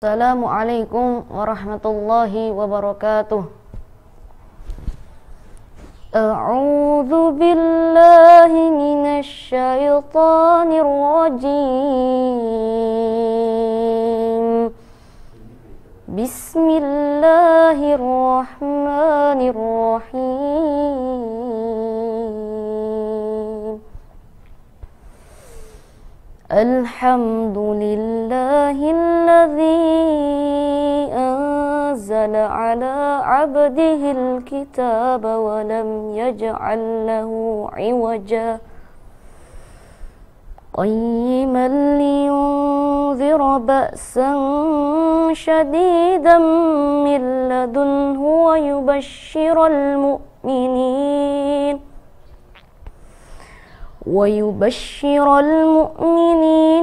Assalamualaikum warahmatullahi wabarakatuh. A'udzu billahi minasy syaithanir rajim. Bismillahirrahmanirrahim. Alhamdulillahilladzi anzala ala 'abdihil kitaba wa lam yaj'al lahu 'iwaja qayyiman liyunzira ba'san shadidan min ladunhu wa yubashshiral mu'minin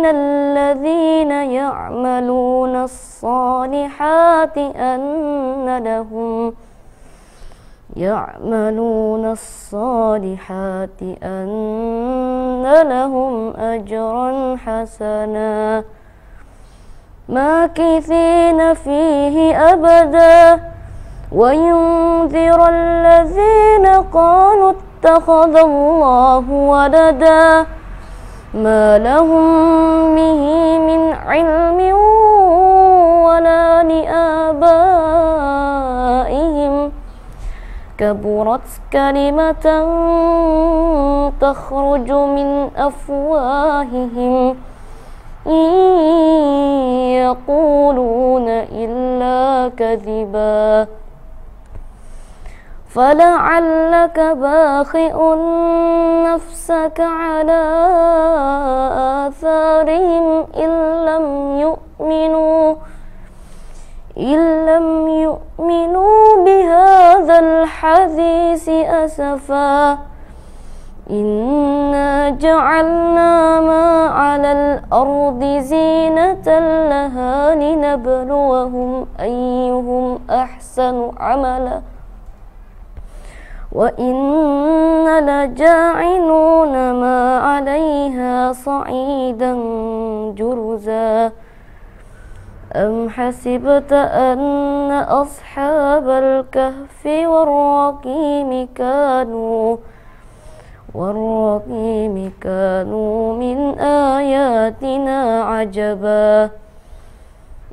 الذين يعملون الصالحات أن لهم أجرا حسنا ماكثين فيه أبدا وينذر الذين قالوا اتخذ الله ولدا ما لهم به من علم ولا لآبائهم كبرت كلمة تخرج من أفواههم إن يقولون إلا كذبا فلعلك باخع نفسك على آثارهم إن لم يؤمنوا بهذا الحديث أسفا إنا جعلنا ما على الأرض زينة لها لنبلوهم أيهم أحسن عملا وإنا لجاعلون ما عليها صعيدا جرزا أم حسبت أن أصحاب الكهف والرقيم كانوا من آياتنا عجبا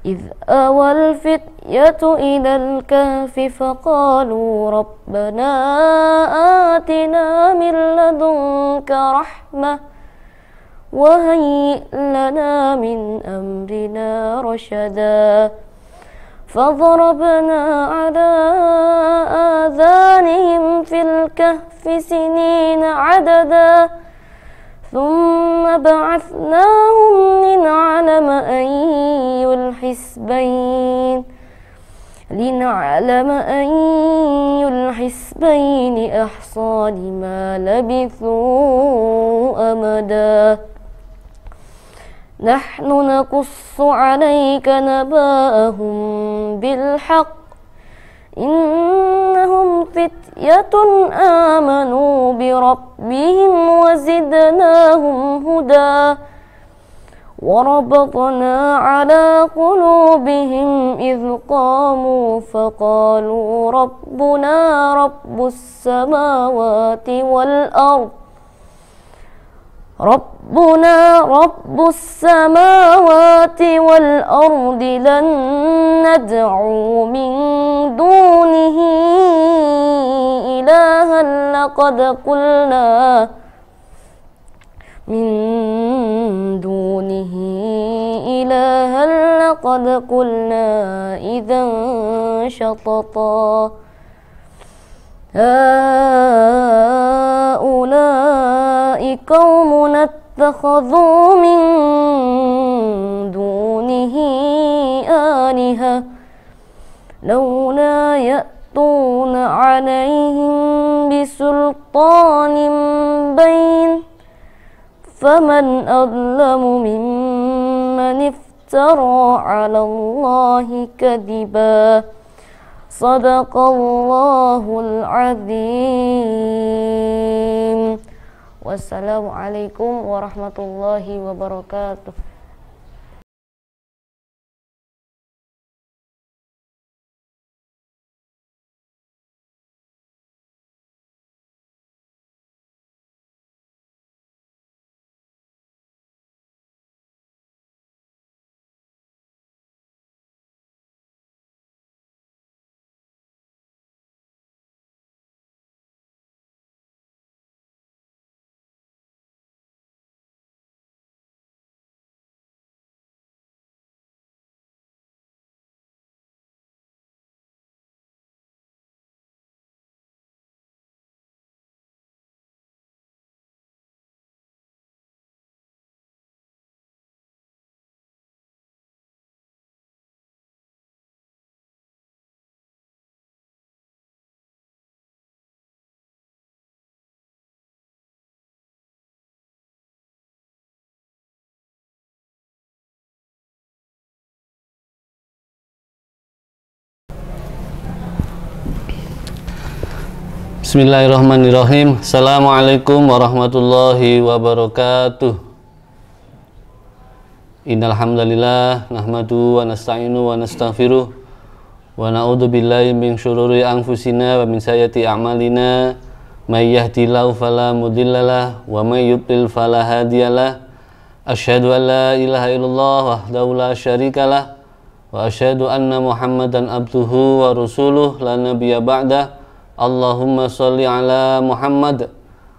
إذ أوى الفتية إلى الكهف فقالوا ربنا آتنا من لدنك رحمة وهيئ لنا من أمرنا رشدا فضربنا على آذانهم في الكهف سنين عددا ثم بعثناهم لنعلم أي الحزبين أحصى لما لبثوا أمدا نحن نقص عليك نبأهم بالحق إنهم فتية آمنوا بربهم وزدناهم هدى وربطنا على قلوبهم إذ قاموا فقالوا ربنا رب السماوات والأرض لن ندعو من دونه إلها لقد قلنا إذا شططا هؤلاء قومنا اتخذوا من دونه آلهة لولا يأتون عليهم بسلطان بين فمن أظلم ممن افترى على الله كذبا صدق الله العظيم. Wassalamualaikum warahmatullahi wabarakatuh. Bismillahirrahmanirrahim. Assalamualaikum warahmatullahi wabarakatuh. Innal hamdalillah nahmadu wa nasta'inu wa nastaghfiruh wa na'udzu billahi min syururi anfusina wa min sayyiati a'malina may yahdihillahu fala mudhillalah wa may yudlil fala hadiyalah. Asyhadu an la ilaha illallah wahdahu la syarikalah wa asyhadu anna Muhammadan abduhu wa rasuluh la nabiyya ba'dah. Allahumma sholli ala Muhammad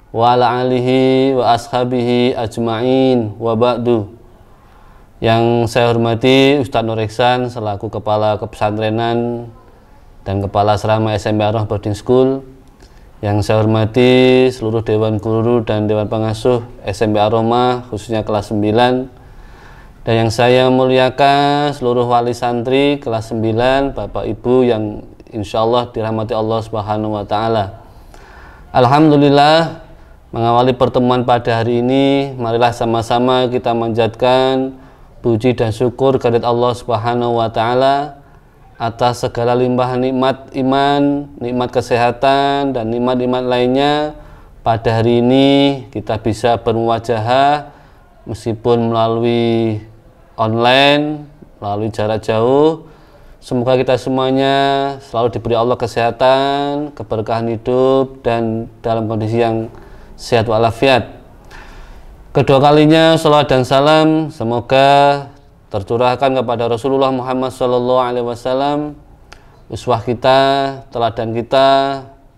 wa ala alihi wa ashabihi ajma'in wa ba'du. Yang saya hormati Ustadz Nur Ihsan selaku Kepala Kepesantrenan dan Kepala Asrama SMP Ar-Rahmah Boarding School. Yang saya hormati seluruh Dewan Guru dan Dewan Pengasuh SMP Ar-Rahmah khususnya kelas 9. Dan yang saya muliakan seluruh wali santri kelas 9, Bapak Ibu yang insya Allah dirahmati Allah Subhanahu wa Ta'ala. Alhamdulillah, mengawali pertemuan pada hari ini, marilah sama-sama kita manjatkan puji dan syukur kehadirat Allah Subhanahu wa Ta'ala atas segala limpahan nikmat iman, nikmat kesehatan, dan nikmat-nikmat lainnya. Pada hari ini kita bisa bermuwajahah meskipun melalui online, melalui jarak jauh. Semoga kita semuanya selalu diberi Allah kesehatan, keberkahan hidup, dan dalam kondisi yang sehat walafiat. Kedua kalinya salawat dan salam semoga tercurahkan kepada Rasulullah Muhammad SAW, uswah kita, teladan kita,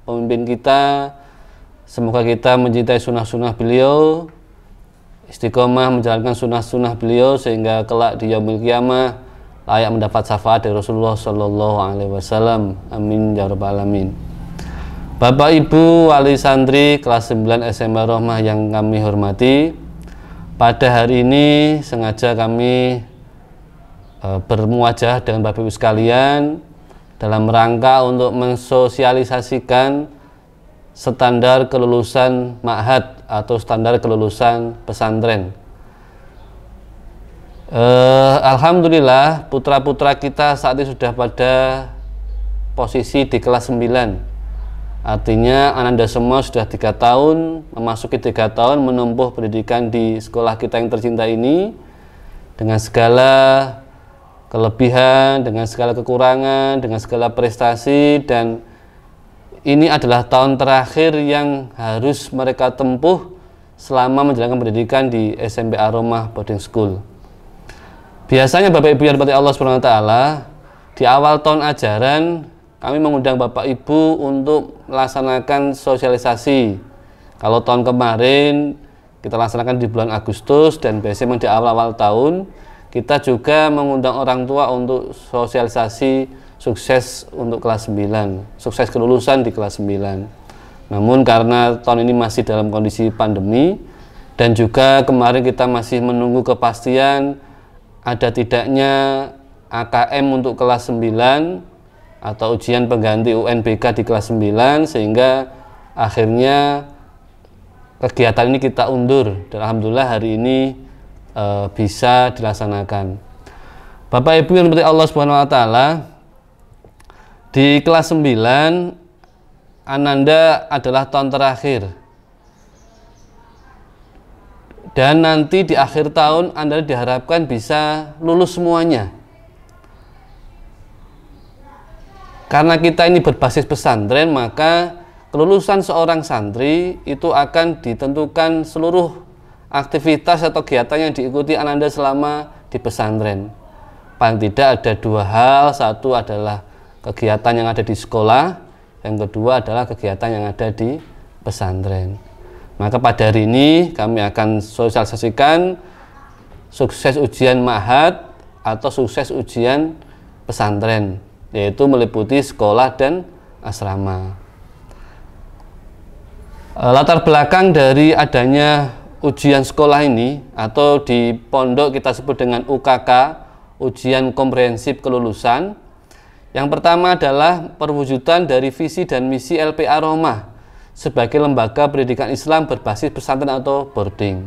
pemimpin kita. Semoga kita mencintai sunnah-sunnah beliau, istiqomah menjalankan sunnah-sunnah beliau sehingga kelak di yaumil qiyamah layak mendapat syafaat dari Rasulullah SAW. Amin ya rabbal alamin. Bapak Ibu wali santri kelas 9 SMP Ar-Rahmah yang kami hormati, pada hari ini sengaja kami bermuwajah dengan Bapak Ibu sekalian dalam rangka untuk mensosialisasikan standar kelulusan ma'had atau standar kelulusan pesantren. Alhamdulillah putra-putra kita saat ini sudah pada posisi di kelas 9. Artinya Anda semua sudah 3 tahun, memasuki 3 tahun menempuh pendidikan di sekolah kita yang tercinta ini dengan segala kelebihan, dengan segala kekurangan, dengan segala prestasi, dan ini adalah tahun terakhir yang harus mereka tempuh selama menjalankan pendidikan di SMP Ar-Rahmah Boarding School. Biasanya Bapak Ibu yang dirahmati Allah Subhanahu wa Ta'ala, di awal tahun ajaran kami mengundang Bapak Ibu untuk melaksanakan sosialisasi. Kalau tahun kemarin kita laksanakan di bulan Agustus dan biasanya di awal-awal tahun, kita juga mengundang orang tua untuk sosialisasi sukses untuk kelas 9, sukses kelulusan di kelas 9. Namun karena tahun ini masih dalam kondisi pandemi dan juga kemarin kita masih menunggu kepastian ada tidaknya AKM untuk kelas 9 atau ujian pengganti UNBK di kelas 9, sehingga akhirnya kegiatan ini kita undur dan alhamdulillah hari ini bisa dilaksanakan. Bapak Ibu yang dirahmati Allah Subhanahu wa Ta'ala, di kelas 9 Ananda adalah tahun terakhir dan nanti di akhir tahun Anda diharapkan bisa lulus semuanya. Karena kita ini berbasis pesantren, maka kelulusan seorang santri itu akan ditentukan seluruh aktivitas atau kegiatan yang diikuti Ananda selama di pesantren. Paling tidak ada 2 hal, satu adalah kegiatan yang ada di sekolah, yang kedua adalah kegiatan yang ada di pesantren. Maka pada hari ini kami akan sosialisasikan sukses ujian ma'had atau sukses ujian pesantren, yaitu meliputi sekolah dan asrama. Latar belakang dari adanya ujian sekolah ini atau di pondok kita sebut dengan UKK, ujian komprehensif kelulusan. Yang pertama adalah perwujudan dari visi dan misi LP Ar-Rahmah sebagai lembaga pendidikan Islam berbasis pesantren atau boarding.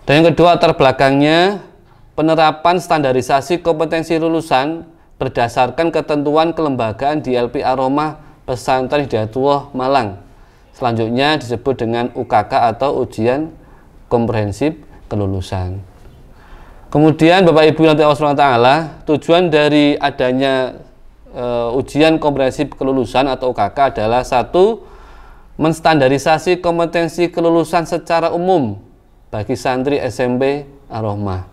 Dan yang kedua, latar belakangnya penerapan standarisasi kompetensi lulusan berdasarkan ketentuan kelembagaan di LP Ar-Rahmah Pesantren Hidayatullah Malang. Selanjutnya disebut dengan UKK atau ujian komprehensif kelulusan. Kemudian Bapak Ibu yang dirahmati Allah SWT, tujuan dari adanya ujian komprehensif kelulusan atau UKK adalah satu, menstandarisasi kompetensi kelulusan secara umum bagi santri SMP Ar-Rahmah.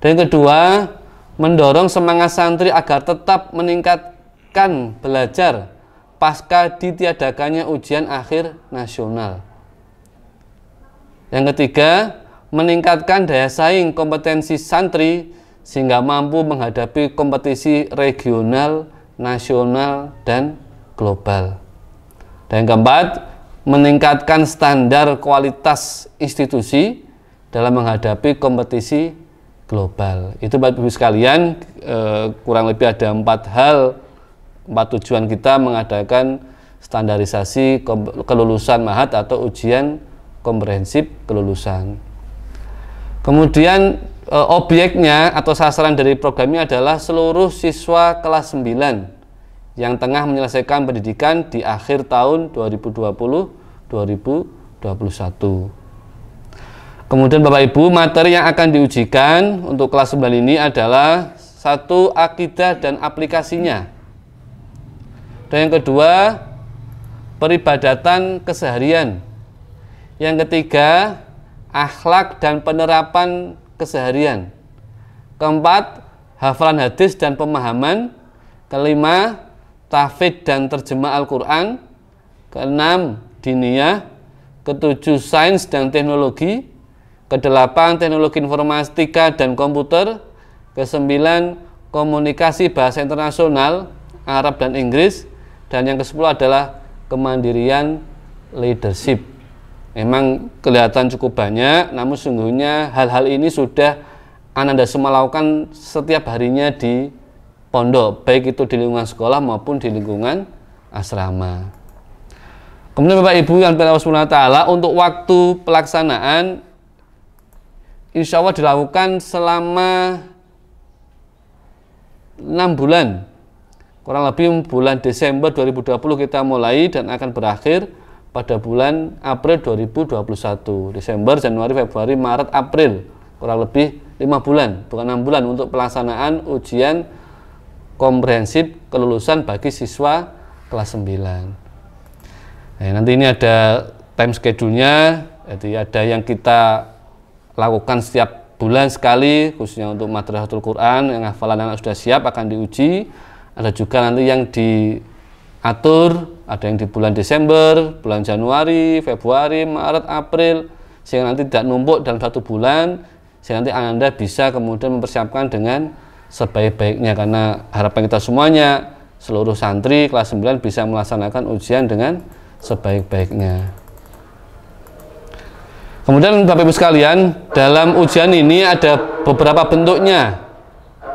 Dan yang kedua, mendorong semangat santri agar tetap meningkatkan belajar pasca ditiadakannya ujian akhir nasional. Yang ketiga, meningkatkan daya saing kompetensi santri sehingga mampu menghadapi kompetisi regional, nasional, dan global. Dan yang keempat, meningkatkan standar kualitas institusi dalam menghadapi kompetisi global. Itu Bapak Ibu sekalian, kurang lebih ada 4 tujuan kita mengadakan standarisasi kelulusan mahat atau ujian komprehensif kelulusan. Kemudian objeknya atau sasaran dari program ini adalah seluruh siswa kelas 9 yang tengah menyelesaikan pendidikan di akhir tahun 2020-2021. Kemudian Bapak Ibu, materi yang akan diujikan untuk kelas 9 ini adalah satu, akidah dan aplikasinya. Dan yang kedua, peribadatan keseharian. Yang ketiga, akhlak dan penerapan keseharian. Keempat, hafalan hadis dan pemahaman. Kelima, tahfidz dan terjemah Al-Quran. Keenam, diniyah. Ketujuh, sains dan teknologi. Kedelapan, teknologi informatika dan komputer. Kesembilan, komunikasi bahasa internasional, Arab dan Inggris. Dan yang ke-10 adalah kemandirian leadership. Memang kelihatan cukup banyak, namun sungguhnya hal-hal ini sudah Ananda semua lakukan setiap harinya di pondok, baik itu di lingkungan sekolah maupun di lingkungan asrama. Kemudian Bapak Ibu yang dirahmati Allah SWT, untuk waktu pelaksanaan insya Allah dilakukan selama 6 bulan. Kurang lebih bulan Desember 2020 kita mulai dan akan berakhir pada bulan April 2021. Desember, Januari, Februari, Maret, April. Kurang lebih 5 bulan, bukan 6 bulan untuk pelaksanaan ujian komprehensif kelulusan bagi siswa kelas 9. Nah, nanti ini ada time schedule-nya, jadi ada yang kita lakukan setiap bulan sekali, khususnya untuk Madrasatul Quran yang hafalan anak sudah siap akan diuji. Ada juga nanti yang diatur, ada yang di bulan Desember, bulan Januari, Februari, Maret, April, sehingga nanti tidak numpuk dalam 1 bulan, sehingga nanti Anda bisa kemudian mempersiapkan dengan sebaik-baiknya, karena harapan kita semuanya seluruh santri kelas 9 bisa melaksanakan ujian dengan sebaik-baiknya. Kemudian Bapak Ibu sekalian, dalam ujian ini ada beberapa bentuknya.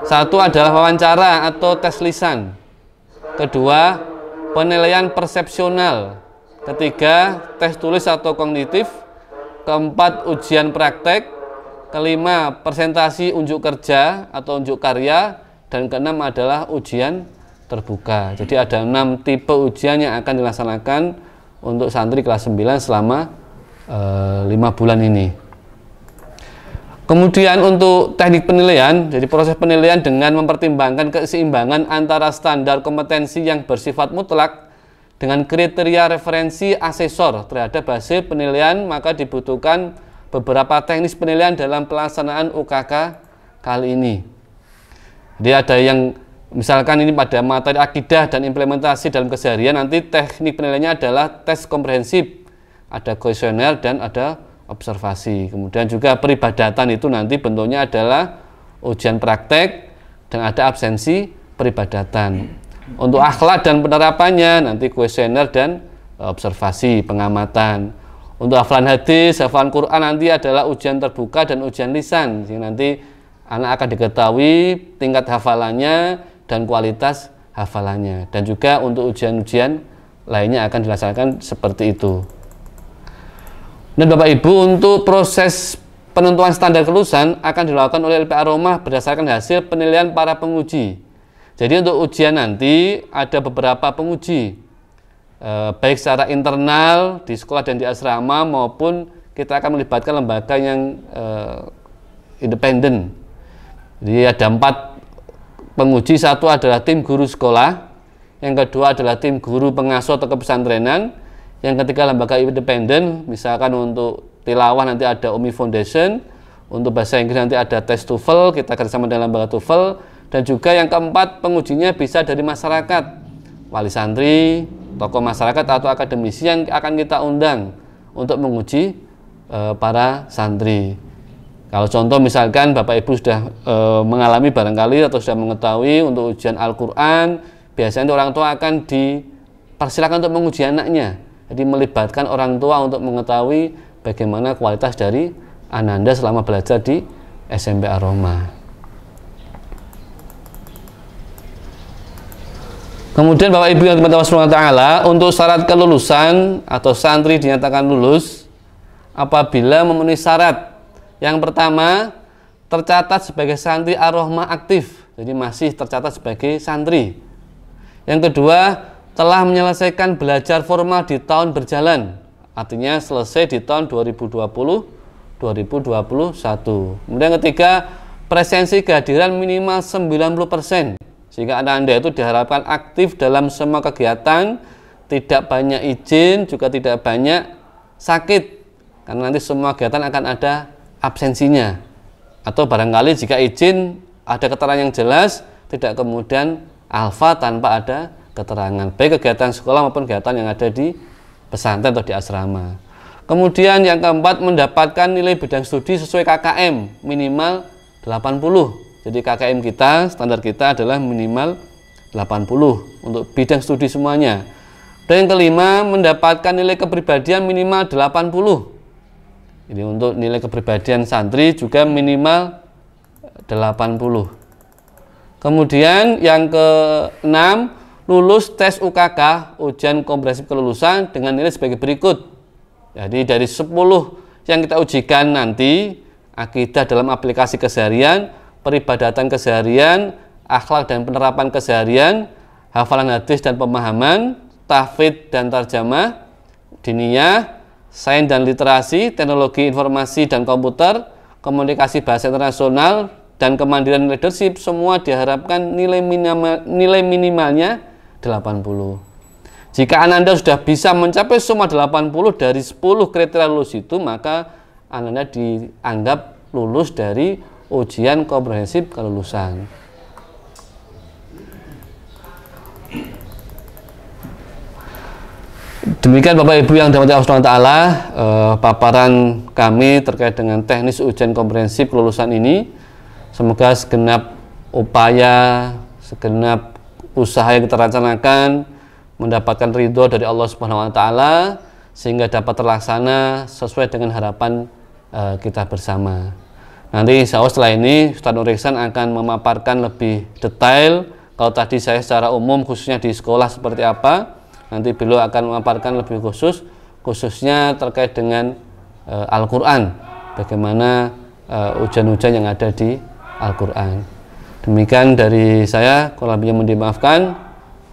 Satu adalah wawancara atau tes lisan. Kedua, penilaian persepsional. Ketiga, tes tulis atau kognitif. Keempat, ujian praktek. Kelima, presentasi unjuk kerja atau unjuk karya. Dan keenam adalah ujian terbuka. Jadi ada 6 tipe ujian yang akan dilaksanakan untuk santri kelas 9 selama 5 bulan ini. Kemudian untuk teknik penilaian, jadi proses penilaian dengan mempertimbangkan keseimbangan antara standar kompetensi yang bersifat mutlak dengan kriteria referensi asesor terhadap hasil penilaian, maka dibutuhkan beberapa teknis penilaian dalam pelaksanaan UKK kali ini. Jadi ada yang misalkan ini pada materi akidah dan implementasi dalam keseharian, nanti teknik penilaiannya adalah tes komprehensif, ada kuesioner dan ada observasi. Kemudian juga peribadatan itu nanti bentuknya adalah ujian praktek dan ada absensi peribadatan. Untuk akhlak dan penerapannya nanti kuesioner dan observasi pengamatan. Untuk hafalan hadis, hafalan Quran nanti adalah ujian terbuka dan ujian lisan. Jadi nanti anak akan diketahui tingkat hafalannya dan kualitas hafalannya. Dan juga untuk ujian-ujian lainnya akan dilaksanakan seperti itu. Dan Bapak Ibu, untuk proses penentuan standar kelulusan akan dilakukan oleh LPA Ar-Rahmah berdasarkan hasil penilaian para penguji. Jadi untuk ujian nanti ada beberapa penguji. baik secara internal di sekolah dan di asrama maupun kita akan melibatkan lembaga yang independen. Jadi ada 4 penguji, satu adalah tim guru sekolah, yang kedua adalah tim guru pengasuh atau kepesantrenan, yang ketiga lembaga independen, misalkan untuk tilawah nanti ada Umi Foundation, untuk bahasa Inggris nanti ada tes TOEFL, kita kerjasama dengan lembaga TOEFL, dan juga yang keempat pengujinya bisa dari masyarakat, wali santri, tokoh masyarakat atau akademisi yang akan kita undang untuk menguji para santri. Kalau contoh misalkan Bapak Ibu sudah mengalami barangkali atau sudah mengetahui untuk ujian Al-Quran, biasanya orang tua akan dipersilakan untuk menguji anaknya. Jadi melibatkan orang tua untuk mengetahui bagaimana kualitas dari Ananda selama belajar di SMP Ar-Rahmah. Kemudian Bapak Ibu yang dimuliakan Allah Subhanahu wa taala, untuk syarat kelulusan atau santri dinyatakan lulus apabila memenuhi syarat. Yang pertama, tercatat sebagai santri Ar-Rahmah aktif, jadi masih tercatat sebagai santri. Yang kedua, telah menyelesaikan belajar formal di tahun berjalan, artinya selesai di tahun 2020-2021. Kemudian ketiga, presensi kehadiran minimal 90%, sehingga Anda itu diharapkan aktif dalam semua kegiatan, tidak banyak izin, juga tidak banyak sakit, karena nanti semua kegiatan akan ada absensinya, atau barangkali jika izin ada keterangan yang jelas, tidak kemudian alfa tanpa ada keterangan, baik kegiatan sekolah maupun kegiatan yang ada di pesantren atau di asrama. Kemudian yang keempat, mendapatkan nilai bidang studi sesuai KKM minimal 80. Jadi KKM kita, standar kita adalah minimal 80 untuk bidang studi semuanya. Dan yang kelima, mendapatkan nilai kepribadian minimal 80. Jadi untuk nilai kepribadian santri juga minimal 80. Kemudian yang keenam, lulus tes UKK, ujian komprehensif kelulusan, dengan nilai sebagai berikut. Jadi dari 10 yang kita ujikan nanti, akidah dalam aplikasi keseharian, peribadatan keseharian, akhlak dan penerapan keseharian, hafalan hadis dan pemahaman, tahfidz dan tarjamah, diniyah, sains dan literasi, teknologi informasi dan komputer, komunikasi bahasa internasional, dan kemandirian leadership, semua diharapkan nilai minimalnya 80. Jika Ananda sudah bisa mencapai semua 80 dari 10 kriteria lulus itu, maka Ananda dianggap lulus dari ujian komprehensif kelulusan. Demikian Bapak Ibu yang dirahmati Allah Subhanahu wa taala, paparan kami terkait dengan teknis ujian komprehensif kelulusan ini. Semoga segenap upaya, segenap usaha yang kita rencanakan mendapatkan ridho dari Allah Subhanahu wa taala, sehingga dapat terlaksana sesuai dengan harapan kita bersama. Nanti insya Allah setelah ini Ustaz Nur Ihsan akan memaparkan lebih detail. Kalau tadi saya secara umum khususnya di sekolah seperti apa, nanti beliau akan memaparkan lebih khususnya terkait dengan Al-Quran, bagaimana ujian-ujian yang ada di Al-Quran. Demikian dari saya, kurang lebihnya mohon dimaafkan.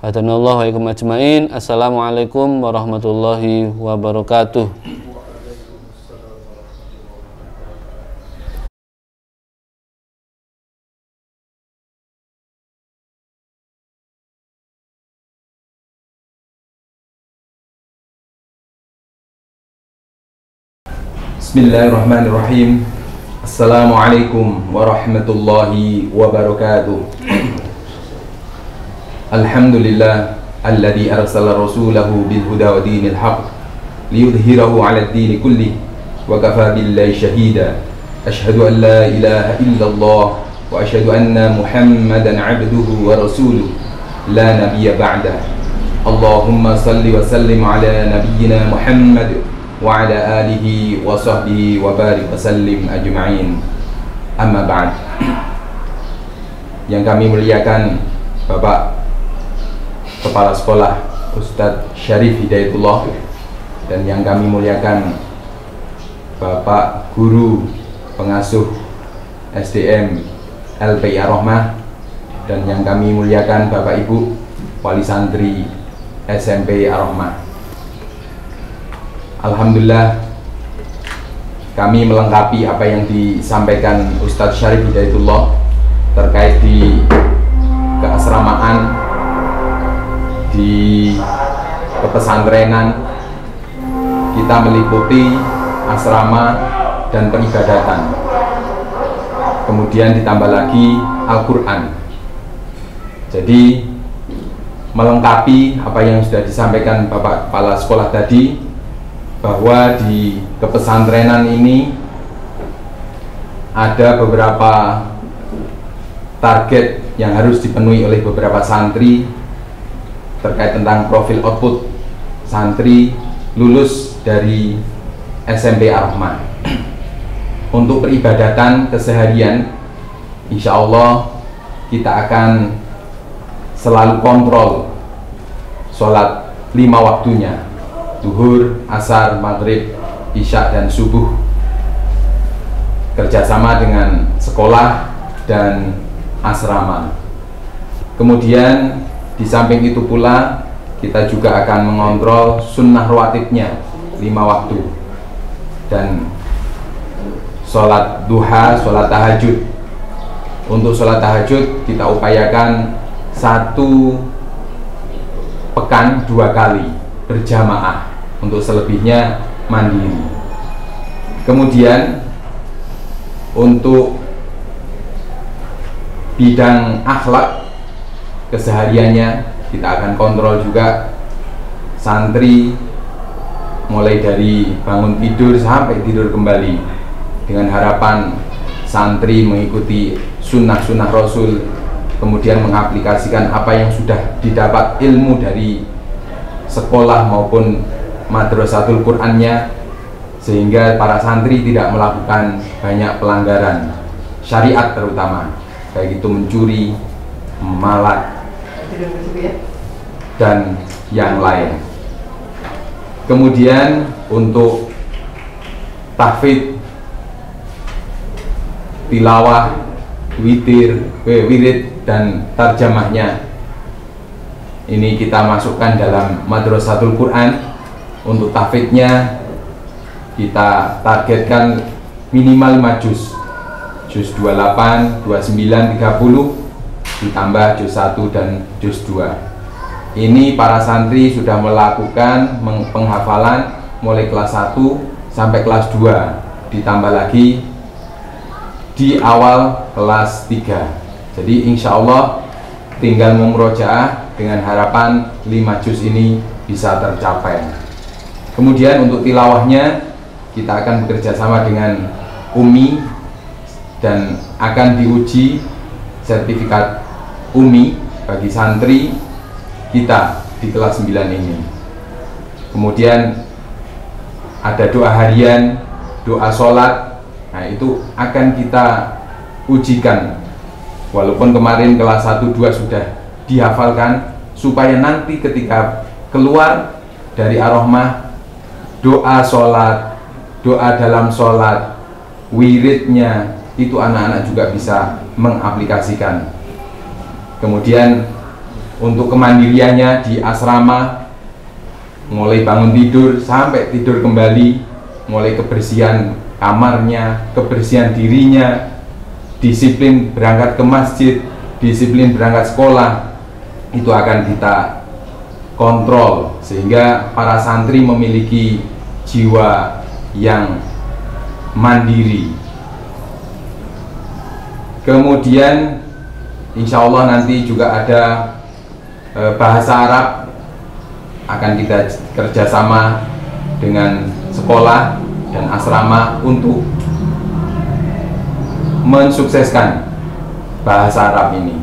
Hadanallahu wa iyyakum ajmain. Assalamualaikum warahmatullahi wabarakatuh. Bismillahirrahmanirrahim. Assalamualaikum warahmatullahi wabarakatuh. Alhamdulillah alladzi arsala rasulahu bil huda wa dinil haqq liyudhhirahu 'ala ad-din kullih wa kafa billahi shahida. Asyhadu an la ilaha illallah wa asyhadu anna Muhammadan 'abduhu wa rasuluh la nabiyya ba'dah. Allahumma salli wa sallim 'ala nabiyyina Muhammad wa ala alihi wa sahbihi wa barik wa sallim ajma'in. Amma ba'd. Yang kami muliakan Bapak Kepala Sekolah Ustadz Syarif Hidayatullah, dan yang kami muliakan Bapak Guru Pengasuh SDM LPI Ar-Rahmah, dan yang kami muliakan Bapak Ibu Wali Santri SMP Ar-Rahmah. Alhamdulillah kami melengkapi apa yang disampaikan Ustadz Syarif Hidayatullah terkait di keasramaan, di kepesantrenan. Kita meliputi asrama dan peribadatan, kemudian ditambah lagi Al-Quran. Jadi melengkapi apa yang sudah disampaikan Bapak Kepala Sekolah tadi, bahwa di kepesantrenan ini ada beberapa target yang harus dipenuhi oleh beberapa santri terkait tentang profil output santri lulus dari SMP Ar-Rahmah. Untuk peribadatan keseharian, insya Allah kita akan selalu kontrol sholat 5 waktunya, zuhur, asar, maghrib, isya, dan subuh, kerjasama dengan sekolah dan asrama. Kemudian di samping itu pula kita juga akan mengontrol sunnah rawatibnya 5 waktu, dan sholat duha, sholat tahajud. Untuk sholat tahajud kita upayakan 1 pekan 2 kali berjamaah, untuk selebihnya mandiri. Kemudian untuk bidang akhlak kesehariannya kita akan kontrol juga santri mulai dari bangun tidur sampai tidur kembali, dengan harapan santri mengikuti sunnah-sunnah Rasul, kemudian mengaplikasikan apa yang sudah didapat ilmu dari sekolah maupun madrasatul Qur'annya, sehingga para santri tidak melakukan banyak pelanggaran syariat, terutama kayak gitu mencuri, malak, dan yang lain. Kemudian untuk tahfidz, tilawah, wirid dan tarjamahnya ini kita masukkan dalam madrasatul Quran. Untuk tahfidznya kita targetkan minimal 5 juz, juz 28, 29, 30, ditambah juz 1 dan juz 2. Ini para santri sudah melakukan penghafalan mulai kelas 1 sampai kelas 2, ditambah lagi di awal kelas 3. Jadi insya Allah tinggal memurojaah dengan harapan 5 juz ini bisa tercapai. Kemudian untuk tilawahnya kita akan bekerja sama dengan UMI dan akan diuji sertifikat UMI bagi santri kita di kelas 9 ini. Kemudian ada doa harian, doa sholat. Nah itu akan kita ujikan, walaupun kemarin kelas 1, 2 sudah dihafalkan, supaya nanti ketika keluar dari Ar-Rahmah, doa sholat, doa dalam sholat, wiridnya itu anak-anak juga bisa mengaplikasikan. Kemudian untuk kemandiriannya di asrama, mulai bangun tidur sampai tidur kembali, mulai kebersihan kamarnya, kebersihan dirinya, disiplin berangkat ke masjid, disiplin berangkat sekolah, itu akan kita kontrol sehingga para santri memiliki jiwa yang mandiri. Kemudian insya Allah nanti juga ada bahasa Arab, akan kita kerjasama dengan sekolah dan asrama untuk mensukseskan bahasa Arab ini.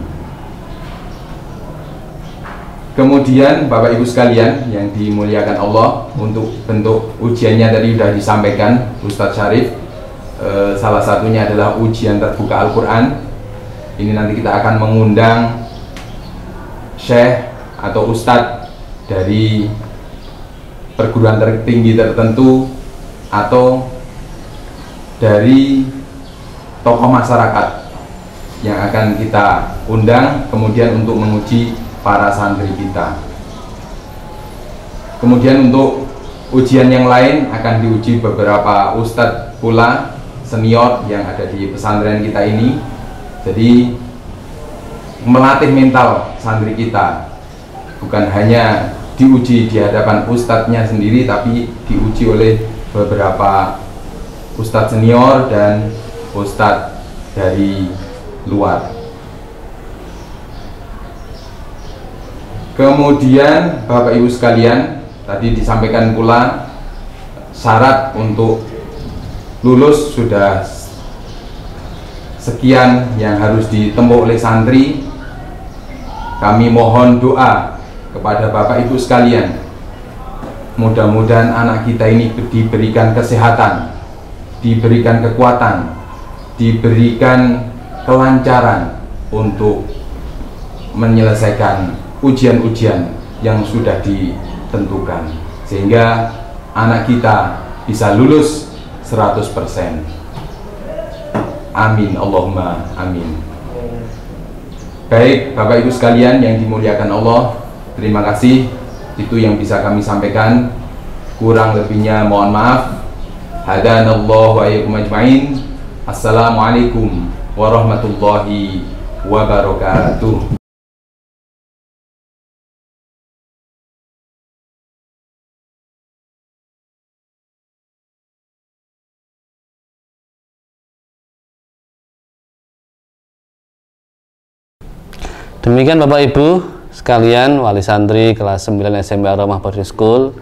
Kemudian Bapak Ibu sekalian yang dimuliakan Allah, untuk bentuk ujiannya tadi sudah disampaikan Ustadz Syarif. Salah satunya adalah ujian terbuka Al-Quran. Ini nanti kita akan mengundang syekh atau ustadz dari perguruan tertinggi tertentu atau dari tokoh masyarakat yang akan kita undang kemudian untuk menguji para santri kita. Kemudian untuk ujian yang lain akan diuji beberapa ustadz pula senior yang ada di pesantren kita ini. Jadi melatih mental santri kita, bukan hanya diuji di hadapan ustadznya sendiri, tapi diuji oleh beberapa ustadz senior dan ustadz dari luar. Kemudian Bapak Ibu sekalian, tadi disampaikan pula syarat untuk lulus sudah sekian yang harus ditempuh oleh santri. Kami mohon doa kepada Bapak Ibu sekalian, mudah-mudahan anak kita ini diberikan kesehatan, diberikan kekuatan, diberikan kelancaran untuk menyelesaikan ujian-ujian yang sudah ditentukan, sehingga anak kita bisa lulus 100%. Amin, Allahumma amin. Baik Bapak Ibu sekalian yang dimuliakan Allah, terima kasih, itu yang bisa kami sampaikan. Kurang lebihnya mohon maaf. Hadanallahu wa iyyakum ajmain. Assalamualaikum warahmatullahi wabarakatuh. Demikian Bapak Ibu sekalian, wali santri kelas 9 SMP Ar-Rahmah Boarding School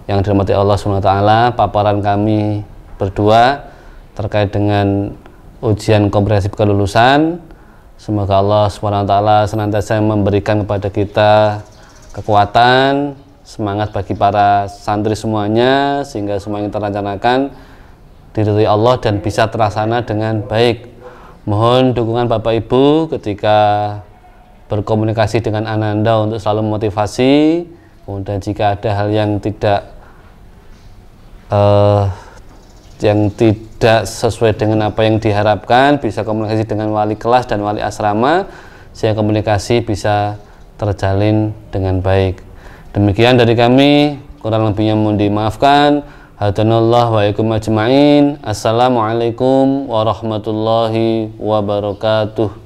yang dirahmati Allah SWT, paparan kami berdua terkait dengan ujian komprehensif kelulusan. Semoga Allah SWT senantiasa memberikan kepada kita kekuatan, semangat bagi para santri semuanya, sehingga semuanya terencanakan diridhoi Allah dan bisa terlaksana dengan baik. Mohon dukungan Bapak Ibu ketika berkomunikasi dengan Ananda untuk selalu memotivasi. Kemudian jika ada hal yang tidak sesuai dengan apa yang diharapkan, bisa komunikasi dengan wali kelas dan wali asrama sehingga komunikasi bisa terjalin dengan baik. Demikian dari kami, kurang lebihnya mohon dimaafkan. Hadanallahu wa iyyakum ajmain. Assalamualaikum warahmatullahi wabarakatuh.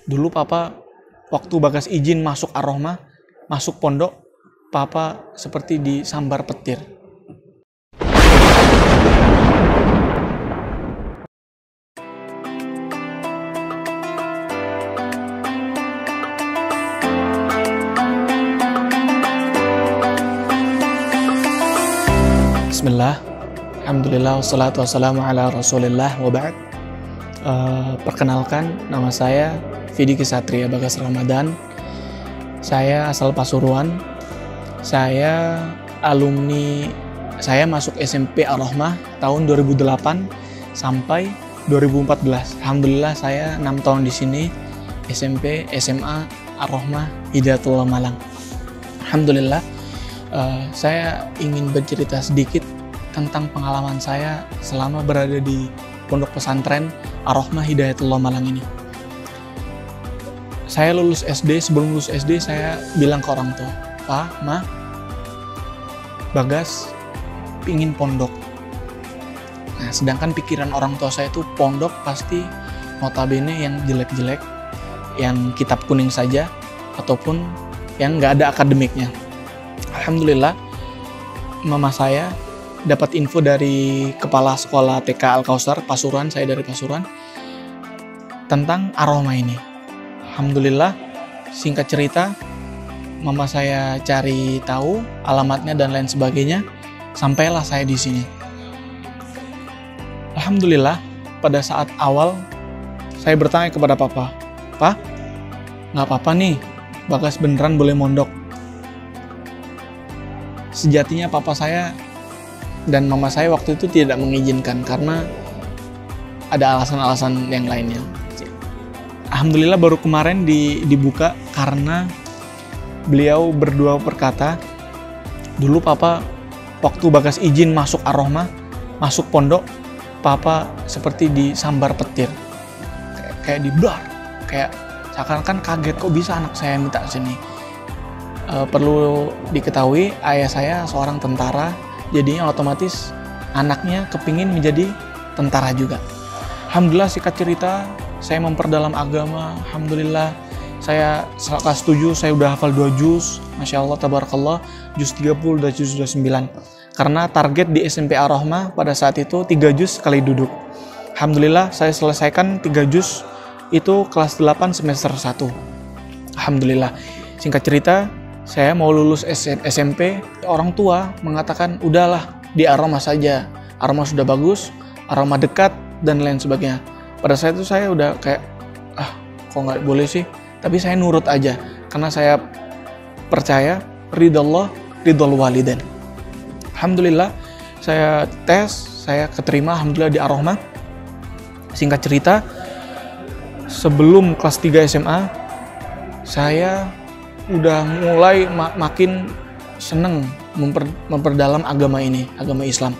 Dulu Papa waktu Bagas izin masuk Ar-Rahmah, masuk pondok, Papa seperti disambar petir. Bismillah, alhamdulillah, wassalatu wassalamu ala rasulillah, wa ba'd. Perkenalkan, nama saya Fidi Kesatria Bagas Ramadan. Saya asal Pasuruan. Saya alumni, saya masuk SMP Ar-Rahmah tahun 2008 sampai 2014. Alhamdulillah saya 6 tahun di sini, SMP, SMA Ar-Rahmah Hidayatullah Malang. Alhamdulillah, saya ingin bercerita sedikit tentang pengalaman saya selama berada di pondok pesantren Ar-Rahmah Hidayatullah Malang ini. Saya lulus SD, sebelum lulus SD saya bilang ke orang tua, "Pak, Ma, Bagas pingin pondok." Nah, sedangkan pikiran orang tua saya itu pondok pasti notabene yang jelek-jelek, yang kitab kuning saja, ataupun yang nggak ada akademiknya. Alhamdulillah, mama saya dapat info dari kepala sekolah TK Al-Kausar Pasuruan, saya dari Pasuruan, tentang Ar-Rahmah ini. Alhamdulillah, singkat cerita, mama saya cari tahu alamatnya dan lain sebagainya, sampailah saya di sini. Alhamdulillah, pada saat awal saya bertanya kepada papa, "Pak, nggak apa-apa nih, Bagas beneran boleh mondok?" Sejatinya papa saya dan mama saya waktu itu tidak mengizinkan karena ada alasan-alasan yang lainnya. Alhamdulillah baru kemarin dibuka karena beliau berdua berkata, "Dulu Papa waktu Bagas izin masuk Ar-Rahmah, masuk pondok, papa seperti disambar petir, kayak diblar, kayak seakan-akan kaget kok bisa anak saya minta sini. Perlu diketahui ayah saya seorang tentara, jadinya otomatis anaknya kepingin menjadi tentara juga. Alhamdulillah, singkat cerita, saya memperdalam agama. Alhamdulillah, saya kelas 7, saya udah hafal 2 juz. Masya Allah, tabarakallah, juz 30 dan juz 29. Karena target di SMP Ar-Rahmah pada saat itu 3 juz sekali duduk. Alhamdulillah, saya selesaikan 3 juz itu kelas 8 semester 1. Alhamdulillah. Singkat cerita, saya mau lulus SMP, orang tua mengatakan, udahlah, di Ar-Rahmah saja. Ar-Rahmah sudah bagus, Ar-Rahmah dekat, dan lain sebagainya. Pada saat itu saya udah kayak, kok nggak boleh sih? Tapi saya nurut aja, karena saya percaya, ridallah, ridal walidain. Alhamdulillah, saya tes, saya keterima, alhamdulillah di Ar-Rahmah. Singkat cerita, sebelum kelas 3 SMA, saya udah mulai makin seneng memperdalam agama ini, agama Islam.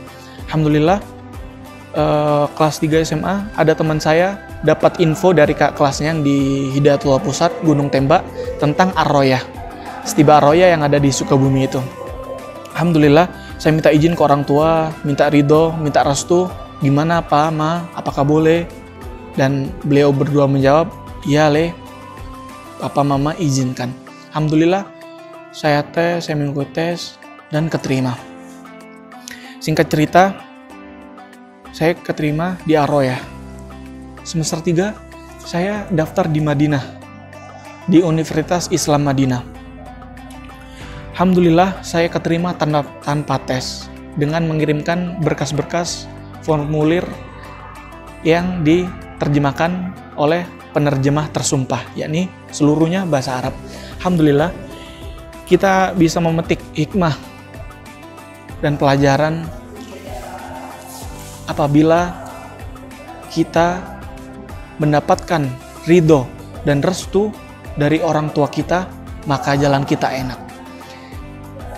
Alhamdulillah, kelas 3 SMA ada teman saya dapat info dari kak kelasnya yang di Hidayatullah Pusat Gunung Tembak tentang Ar-Royah, Setiba Ar-Royah yang ada di Sukabumi itu. Alhamdulillah, saya minta izin ke orang tua, minta ridho, minta restu, gimana Pak, Ma, apakah boleh? Dan beliau berdua menjawab, iya Le, Papa Mama izinkan. Alhamdulillah, saya mengikuti tes dan keterima. Singkat cerita, saya keterima di Ar-Royah. Semester 3, saya daftar di Madinah, di Universitas Islam Madinah. Alhamdulillah, saya keterima tanpa tes, dengan mengirimkan berkas-berkas formulir yang diterjemahkan oleh penerjemah tersumpah, yakni seluruhnya bahasa Arab. Alhamdulillah, kita bisa memetik hikmah dan pelajaran apabila kita mendapatkan ridho dan restu dari orang tua kita, maka jalan kita enak.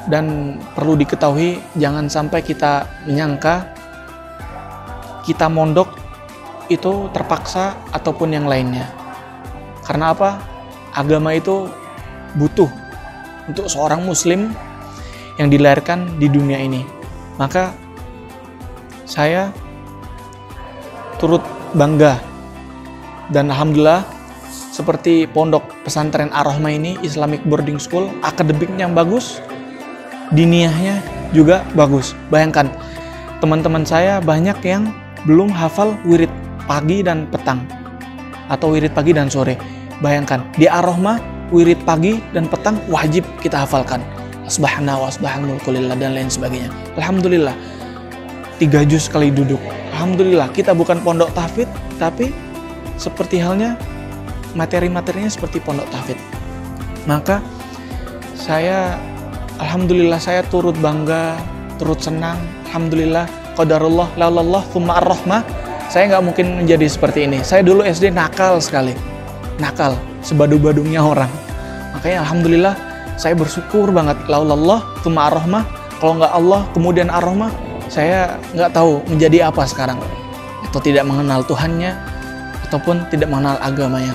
Dan perlu diketahui, jangan sampai kita menyangka kita mondok itu terpaksa ataupun yang lainnya. Karena apa? Agama itu butuh untuk seorang muslim yang dilahirkan di dunia ini. Maka saya turut bangga dan alhamdulillah, seperti pondok pesantren Ar-Rahmah ini, Islamic Boarding School, akademiknya yang bagus, diniyahnya juga bagus. Bayangkan, teman-teman saya banyak yang belum hafal wirid pagi dan petang atau wirid pagi dan sore. Bayangkan, di Ar-Rahmah wirid pagi dan petang wajib kita hafalkan, asbahna wa asbahan mulkulillah dan lain sebagainya. Alhamdulillah, 3 juz sekali duduk. Alhamdulillah, kita bukan pondok tahfidz, tapi seperti halnya materi-materinya seperti pondok tahfidz. Maka alhamdulillah, saya turut bangga, turut senang. Alhamdulillah, qadarullah, laulallah, thumma ar-rahmah. Saya nggak mungkin menjadi seperti ini. Saya dulu SD nakal sekali. Nakal, sebadu-badungnya orang. Makanya alhamdulillah, saya bersyukur banget. Laulallah, thumma ar-rahmah. Kalau nggak Allah, kemudian ar-rahmah, saya nggak tahu menjadi apa sekarang. Atau tidak mengenal Tuhannya, ataupun tidak mengenal agamanya.